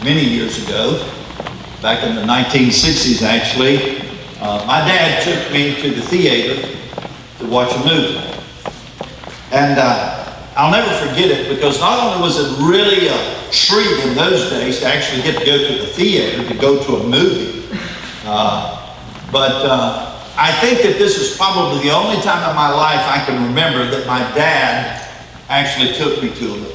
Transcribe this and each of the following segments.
many years ago, back in the 1960s actually. My dad took me to the theater to watch a movie. And I'll never forget it, because not only was it really a treat in those days to actually get to go to the theater, to go to a movie, but I think that this is probably the only time in my life I can remember that my dad actually took me to a movie.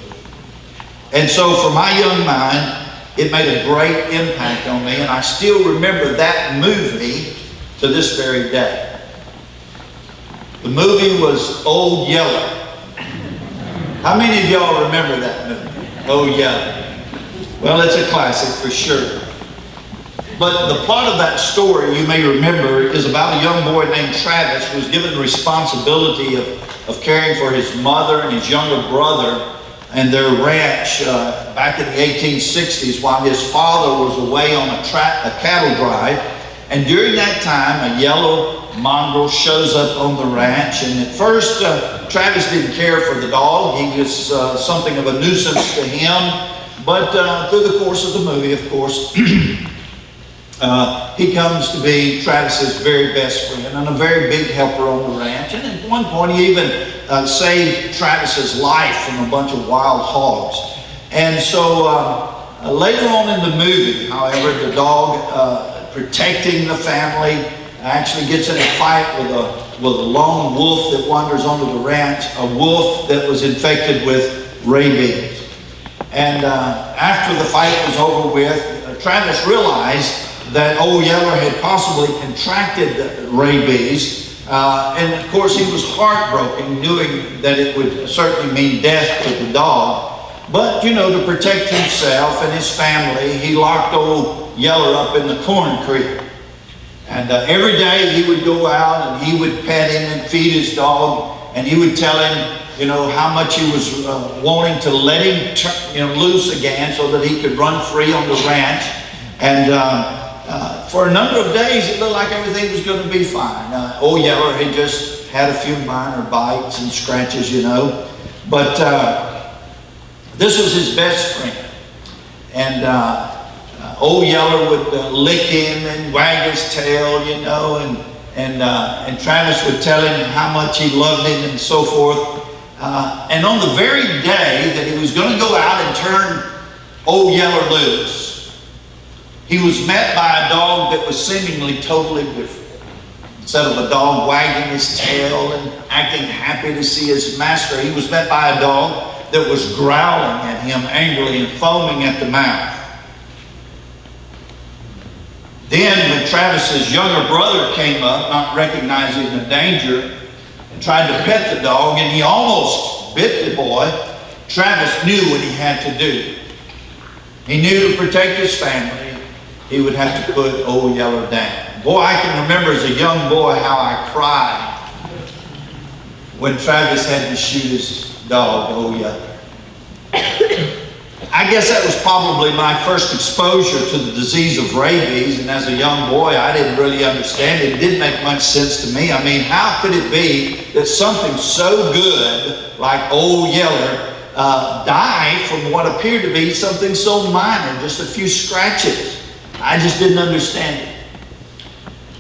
And so for my young mind, it made a great impact on me, and I still remember that movie to this very day. The movie was Old Yeller. How many of y'all remember that movie? Old Yeller. Well, it's a classic for sure. But the plot of that story, you may remember, is about a young boy named Travis who was given the responsibility of caring for his mother and his younger brother and their ranch back in the 1860s while his father was away on a cattle drive. And during that time, a yellow mongrel shows up on the ranch, and at first Travis didn't care for the dog. He was something of a nuisance to him, but through the course of the movie, of course, he comes to be Travis's very best friend and a very big helper on the ranch. And at one point, he even saved Travis's life from a bunch of wild hogs. And so later on in the movie, however, the dog, protecting the family, actually gets in a fight with a lone wolf that wanders onto the ranch, a wolf that was infected with rabies. And after the fight was over with, Travis realized that Old Yeller had possibly contracted rabies. And of course he was heartbroken, knowing that it would certainly mean death to the dog. But, you know, to protect himself and his family, he locked Old Yeller up in the corn crib. And every day he would go out and he would pet him and feed his dog, and he would tell him, you know, how much he was wanting to let him loose again so that he could run free on the ranch. And for a number of days, it looked like everything was going to be fine. Old Yeller had just had a few minor bites and scratches, you know. But this was his best friend. And Old Yeller would lick him and wag his tail, you know, and Travis would tell him how much he loved him and so forth. And on the very day that he was going to go out and turn Old Yeller loose, he was met by a dog that was seemingly totally different. Instead of a dog wagging his tail and acting happy to see his master, he was met by a dog that was growling at him angrily and foaming at the mouth. Then when Travis's younger brother came up, not recognizing the danger, and tried to pet the dog, and he almost bit the boy, Travis knew what he had to do. He knew to protect his family, he would have to put Old Yeller down. Boy, I can remember as a young boy how I cried when Travis had to shoot his dog, Old Yeller. I guess that was probably my first exposure to the disease of rabies, and as a young boy, I didn't really understand it. It didn't make much sense to me. I mean, how could it be that something so good like Old Yeller die from what appeared to be something so minor, just a few scratches? I just didn't understand it.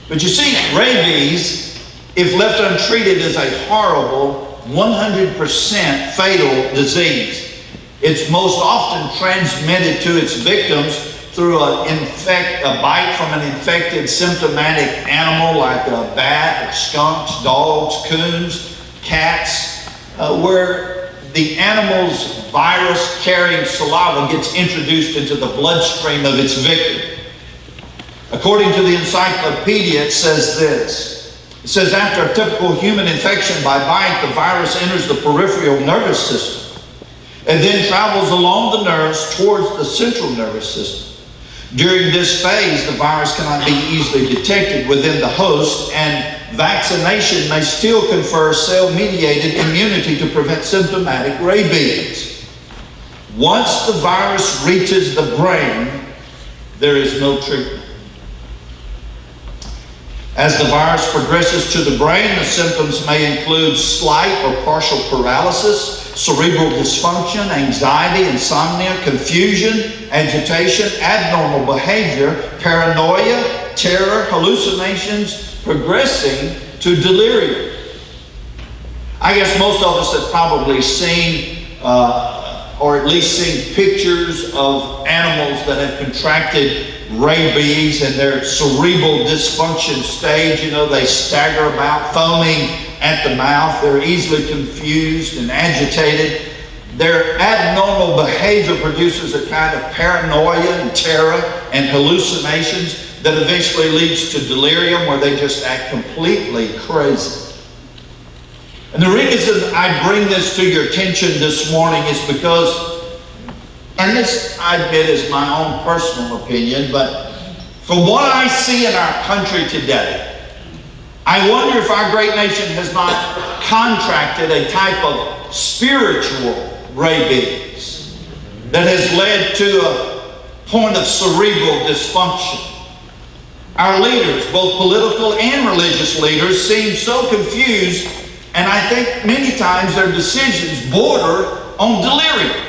But you see, rabies, if left untreated, is a horrible, 100% fatal disease. It's most often transmitted to its victims through a bite from an infected symptomatic animal like a bat, or skunks, dogs, coons, cats, where the animal's virus-carrying saliva gets introduced into the bloodstream of its victim. According to the encyclopedia, it says this. It says, after a typical human infection by bite, the virus enters the peripheral nervous system and then travels along the nerves towards the central nervous system. During this phase, the virus cannot be easily detected within the host, and vaccination may still confer cell-mediated immunity to prevent symptomatic rabies. Once the virus reaches the brain, there is no treatment. As the virus progresses to the brain, the symptoms may include slight or partial paralysis, cerebral dysfunction, anxiety, insomnia, confusion, agitation, abnormal behavior, paranoia, terror, hallucinations, progressing to delirium. I guess most of us have probably seen, or at least seen pictures of animals that have contracted rabies and their cerebral dysfunction stage. You know, they stagger about, foaming at the mouth. They're easily confused and agitated. Their abnormal behavior produces a kind of paranoia and terror and hallucinations that eventually leads to delirium, where they just act completely crazy. And the reason I bring this to your attention this morning is because, and this I admit is my own personal opinion, but from what I see in our country today, I wonder if our great nation has not contracted a type of spiritual rabies that has led to a point of cerebral dysfunction. Our leaders, both political and religious leaders, seem so confused, and I think many times their decisions border on delirium.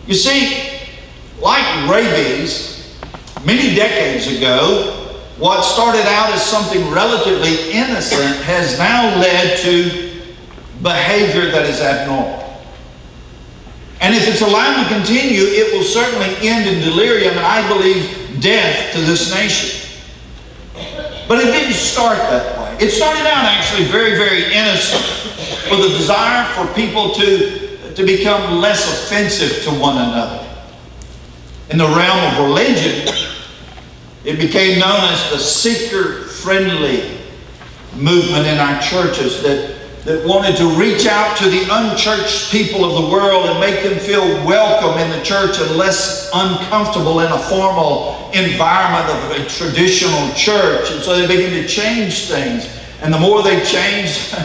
You see, like rabies, many decades ago, what started out as something relatively innocent has now led to behavior that is abnormal. And if it's allowed to continue, it will certainly end in delirium, and I believe death to this nation. But it didn't start that way. It started out actually very, very innocent, with a desire for people to become less offensive to one another. In the realm of religion, it became known as the seeker-friendly movement in our churches that wanted to reach out to the unchurched people of the world and make them feel welcome in the church and less uncomfortable in a formal environment of a traditional church. And so they began to change things. And the more they changed,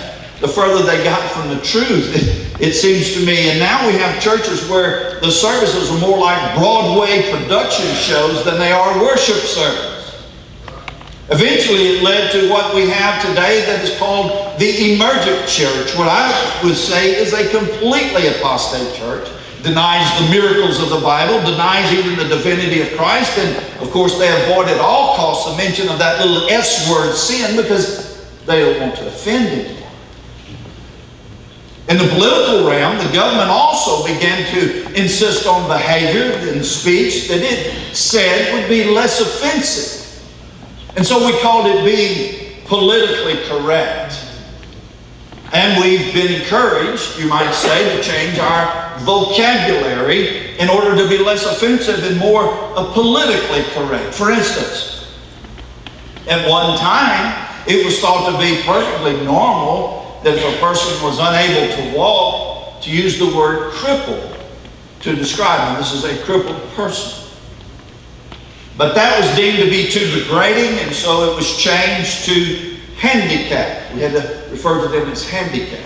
the further they got from the truth, it seems to me. And now we have churches where the services are more like Broadway production shows than they are worship services. Eventually it led to what we have today that is called the emergent church, what I would say is a completely apostate church. Denies the miracles of the Bible, denies even the divinity of Christ, and of course they avoid at all costs the mention of that little S word, sin, because they don't want to offend anyone. In the political realm, the government also began to insist on behavior and speech that it said would be less offensive. And so we called it being politically correct. And we've been encouraged, you might say, to change our vocabulary in order to be less offensive and more politically correct. For instance, at one time, it was thought to be perfectly normal that if a person was unable to walk, to use the word crippled to describe them. This is a crippled person. But that was deemed to be too degrading, and so it was changed to handicapped. We had to refer to them as handicapped.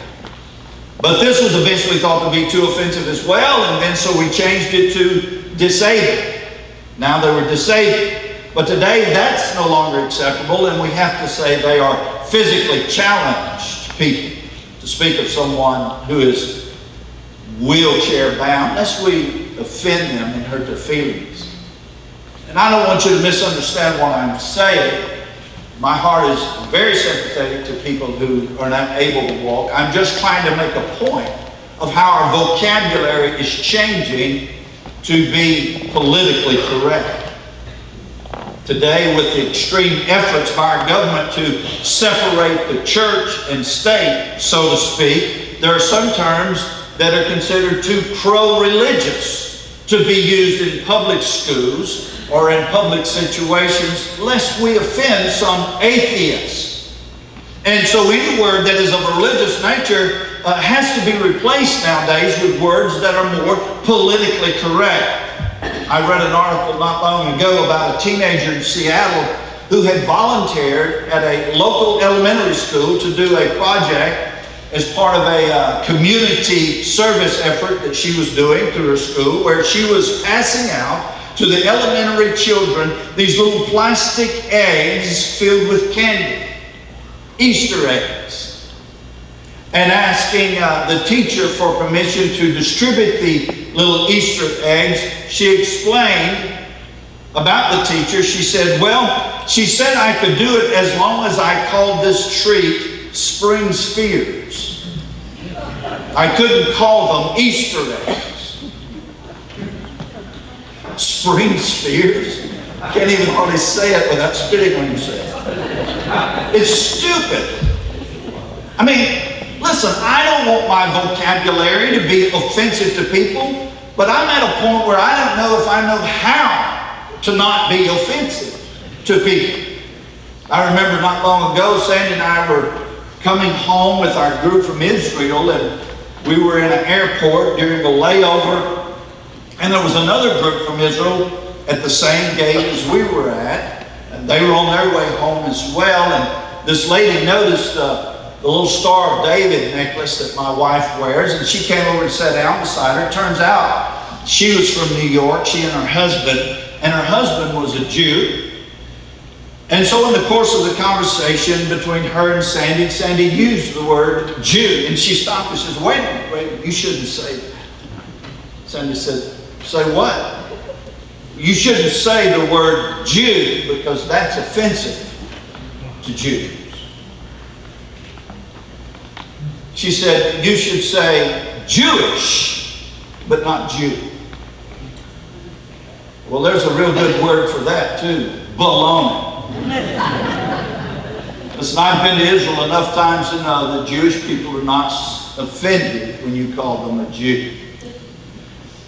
But this was eventually thought to be too offensive as well, and then so we changed it to disabled. Now they were disabled. But today that's no longer acceptable, and we have to say they are physically challenged people, to speak of someone who is wheelchair bound, lest we offend them and hurt their feelings. And I don't want you to misunderstand what I'm saying. My heart is very sympathetic to people who are not able to walk. I'm just trying to make a point of how our vocabulary is changing to be politically correct. Today, with the extreme efforts by our government to separate the church and state, so to speak, there are some terms that are considered too pro-religious to be used in public schools or in public situations, lest we offend some atheists. And so any word that is of a religious nature has to be replaced nowadays with words that are more politically correct. I read an article not long ago about a teenager in Seattle who had volunteered at a local elementary school to do a project as part of a community service effort that she was doing through her school, where she was passing out to the elementary children these little plastic eggs filled with candy, Easter eggs. and asking the teacher for permission to distribute the little Easter eggs, she explained about the teacher. She said, well, she said I could do it as long as I called this treat Spring Spheres. I couldn't call them Easter eggs. Spring Spheres? I can't even hardly say it without spitting on yourself. It's stupid. I mean, listen, I don't want my vocabulary to be offensive to people, but I'm at a point where I don't know if I know how to not be offensive to people. I remember not long ago, Sandy and I were coming home with our group from Israel, and we were in an airport during the layover, and there was another group from Israel at the same gate as we were at, and they were on their way home as well. And this lady noticed the little Star of David necklace that my wife wears, and she came over and sat down beside her. It turns out she was from New York, she and her husband was a Jew. And so in the course of the conversation between her and Sandy used the word Jew, and she stopped and says, wait a minute, you shouldn't say that. Sandy said, say what? You shouldn't say the word Jew because that's offensive to Jews. She said, you should say Jewish, but not Jew. Well, there's a real good word for that too, baloney. Listen, I've been to Israel enough times to know that Jewish people are not offended when you call them a Jew.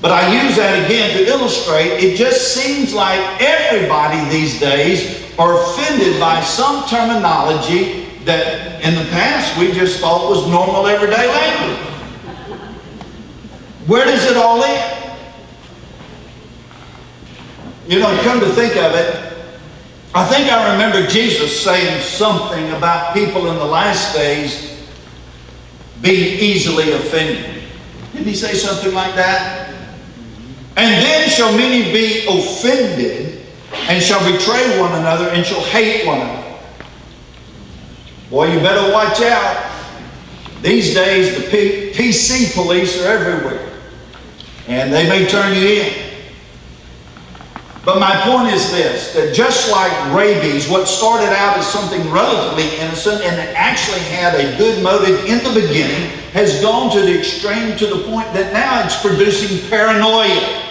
But I use that again to illustrate, it just seems like everybody these days are offended by some terminology that in the past we just thought was normal everyday language. Where does it all end? You know, come to think of it, I think I remember Jesus saying something about people in the last days being easily offended. Didn't he say something like that? And then shall many be offended, and shall betray one another, and shall hate one another. Boy, you better watch out. These days, the PC police are everywhere, and they may turn you in. But my point is this, that just like rabies, what started out as something relatively innocent and it actually had a good motive in the beginning, has gone to the extreme to the point that now it's producing paranoia.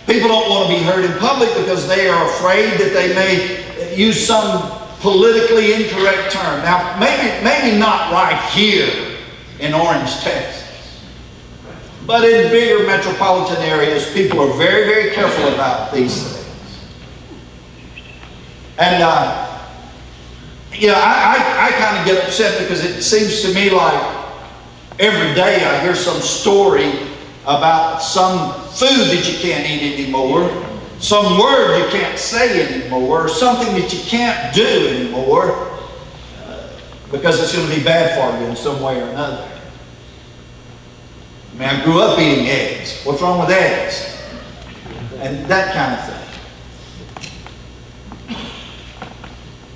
People don't want to be heard in public because they are afraid that they may use some politically incorrect term. Now, maybe not right here in Orange, Texas, but in bigger metropolitan areas, people are very, very careful about these things. And, you know, I kind of get upset because it seems to me like every day I hear some story about some food that you can't eat anymore, some word you can't say anymore, or something that you can't do anymore because it's going to be bad for you in some way or another. I mean, I grew up eating eggs. What's wrong with eggs? And that kind of thing.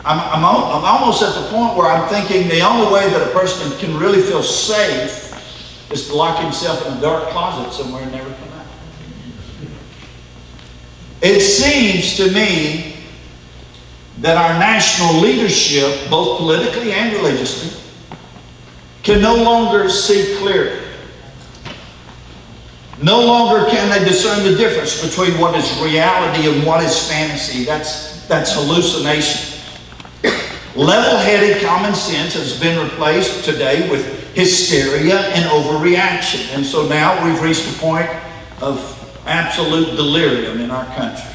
I'm almost at the point where I'm thinking the only way that a person can really feel safe is to lock himself in a dark closet somewhere and never come out. It seems to me that our national leadership, both politically and religiously, can no longer see clearly. No longer can they discern the difference between what is reality and what is fantasy. That's hallucination. Level-headed common sense has been replaced today with hysteria and overreaction. And so now we've reached a point of absolute delirium in our country.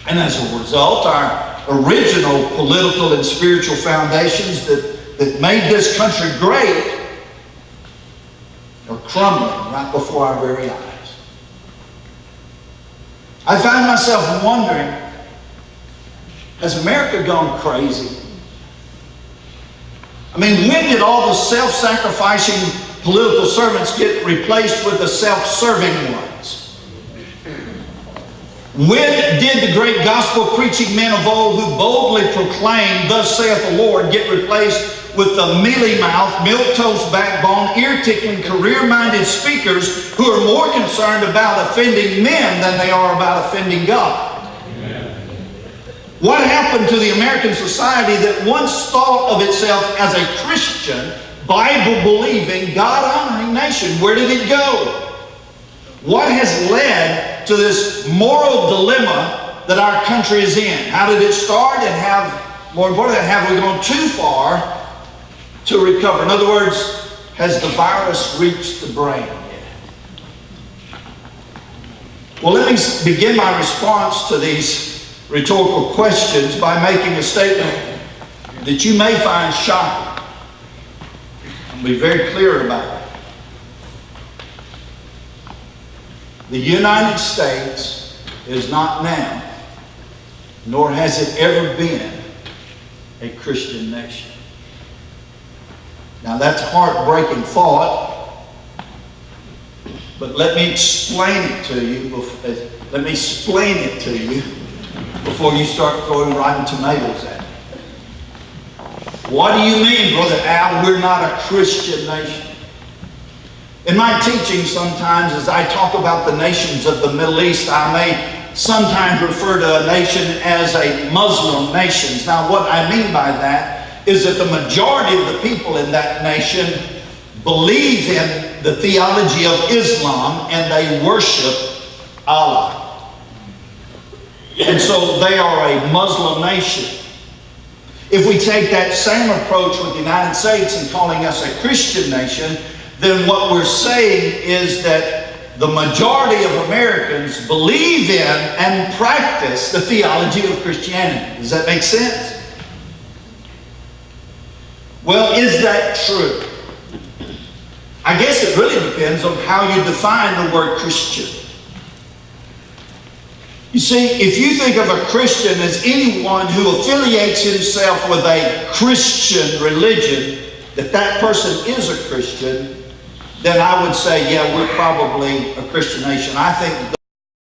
And as a result, our original political and spiritual foundations that made this country great are crumbling right before our very eyes. I find myself wondering, has America gone crazy? I mean, when did all the self-sacrificing political servants get replaced with the self-serving ones? When did the great gospel preaching men of old who boldly proclaimed, "Thus saith the Lord," get replaced with the mealy mouth, milquetoast backbone, ear-tickling, career-minded speakers who are more concerned about offending men than they are about offending God. What happened to the American society that once thought of itself as a Christian, Bible-believing, God-honoring nation? Where did it go? What has led to this moral dilemma that our country is in? How did it start, and more importantly, have we gone too far to recover? In other words, has the virus reached the brain yet? Well, let me begin my response to these rhetorical questions by making a statement that you may find shocking. I'll be very clear about it. The United States is not now, nor has it ever been, a Christian nation. Now that's heartbreaking thought, but let me explain it to you. Before you start throwing rotten tomatoes at me. What do you mean, Brother Al, we're not a Christian nation? In my teaching sometimes, as I talk about the nations of the Middle East, I may sometimes refer to a nation as a Muslim nation. Now what I mean by that is that the majority of the people in that nation believe in the theology of Islam and they worship Allah. And so they are a Muslim nation. If we take that same approach with the United States and calling us a Christian nation, then what we're saying is that the majority of Americans believe in and practice the theology of Christianity. Does that make sense? Well, is that true? I guess it really depends on how you define the word Christian. You see, if you think of a Christian as anyone who affiliates himself with a Christian religion, that person is a Christian, then I would say, yeah, we're probably a Christian nation. I think